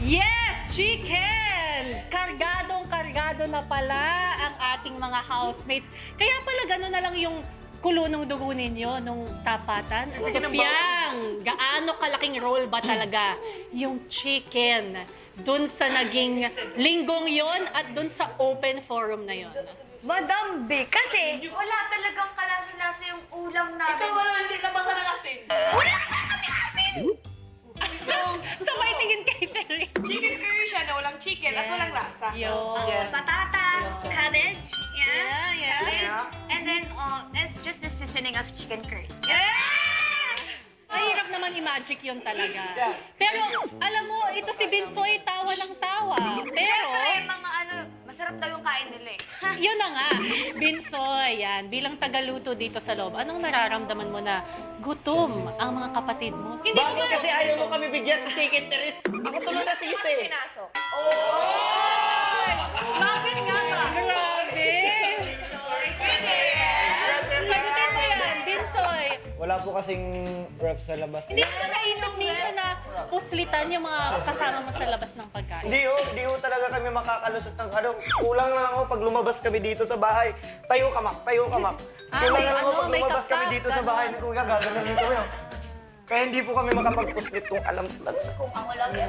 Yes! Chicken! Kargadong-kargado na pala ang ating mga housemates. Kaya pala gano'n na lang yung kulo ng dugo ninyo nung tapatan. So, Fiang, gaano kalaking role ba talaga yung chicken dun sa naging linggong yon at dun sa open forum na yon? Madam Vic, kasi wala talagang kalasa-lasa yung ulam namin. Ikaw wala, hindi labasan ng asin. Wala na kami asin! Sabay tingin kay Terry. Chicken curry siya na walang chicken at walang lasa. Yun. Yes. Patatas, cabbage, Yeah. and then it's just the seasoning of chicken curry. Mahirap naman i-magic yun talaga. Pero, alam mo, ito si Binsoy, tawa ng tawa. Pero, Siyempre, mga masarap daw yung kain nila eh. yun na nga. Binsoy, yan. Bilang tagaluto dito sa loob, anong nararamdaman mo na gutom ang mga kapatid mo? Hindi ko Bakit kasi ayaw mo kami bigyan ng chicken, Teres? Ako tuloy na sisi. Pinasok. Bakit nga ba? Grabe! Sagutin mo yan, Binsoy. Wala po kasing ref sa labas. Hindi mo naisip minsan na kuslitan yung mga kasama mo sa labas ng pagkain. Hindi ho talaga kami makakalusot ng ano. Kulang lang ako pag lumabas kami dito sa bahay. Tayo ka, Mak. Tayo ka, Mak. Ah, Kulang may lang ako ano, pag may lumabas kami kapkap, dito sa bahay. ganon. Kung gagano'n kami. Kaya hindi po kami makapag-puslit kung alam lang sa kung Ang wala yan.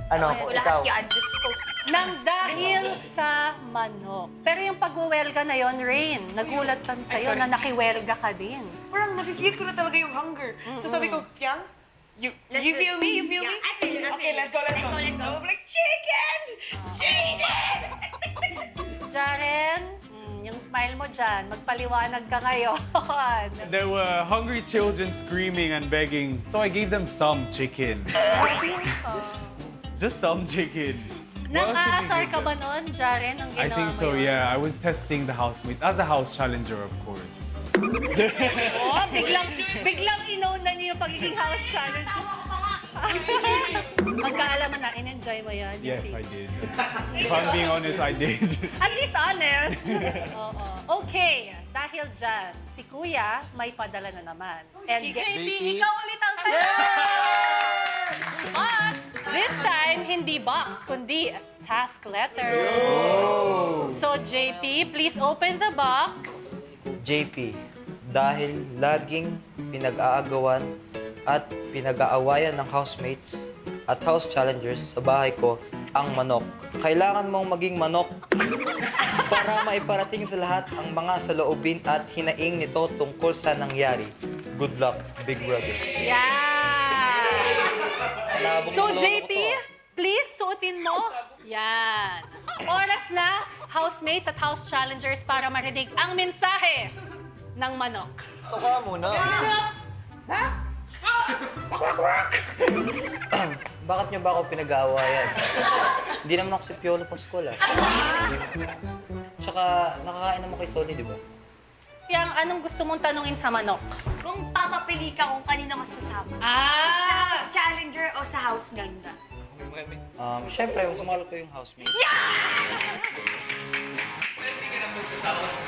ano, ikaw. Lahat yan, Diyos ko. Nang dahil sa manok. Pero yung pag-welga na yon, Rain, nagulat kami sa'yo na nakiwelga ka din. Parang nafe-feel ko na talaga yung hunger. So sabi ko, Fiang, you feel me? You feel me? Yeah, I feel it, I Okay, feel it. let's go, let's go. Let's go. I'm like, chicken! Chicken! Jaren, yung smile mo dyan, magpaliwanag ka ngayon. There were hungry children screaming and begging, so I gave them some chicken. Just some chicken. What else did we Nang-aasar give ka them? ba nun, Jaren, ang I ginawa think mo so, yun? yeah. I was testing the housemates as a house challenger, of course. Oh, biglang inauna niyo yung pagiging house challenge. Magkaalaman na, in-enjoy mo yan. yung Yes, I feed. did. If I'm being honest, I did. At least honest. Oo. Okay, dahil dyan, si Kuya may padala na naman. And JP, ikaw ulit ang But this time, hindi box, kundi task letter. So JP, please open the box. JP, dahil laging pinag-aagawan at pinag-aawayan ng housemates at house challengers sa bahay ko ang manok. Kailangan mong maging manok para maiparating sa lahat ang mga saloobin at hinaing nito tungkol sa nangyari. Good luck, Big Brother. Yan! Malabong So lolo ko JP, to. please suotin mo. Yan. Oras na, housemates at house challengers para marinig ang mensahe ng manok. Ito ka muna. Bakit niyo ba ako pinag-aawayan? Hindi naman ako si Piolo Pascual, ah. Tsaka, nakakain naman kay Sony, di ba? Yang anong gusto mong tanungin sa manok? Kung papapili ka kung kanino mas sasama. Sa Ah! house challenger o sa housemate. Siyempre, mas mahal ko yung housemate.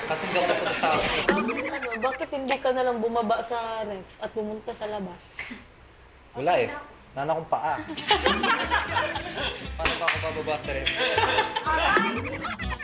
Kasi hindi ako napunta sa housemate. Bakit hindi ka na lang bumaba sa ref at pumunta sa labas? Wala eh. Nana akong paa. Paano ba ako bababa sa ref? Alright.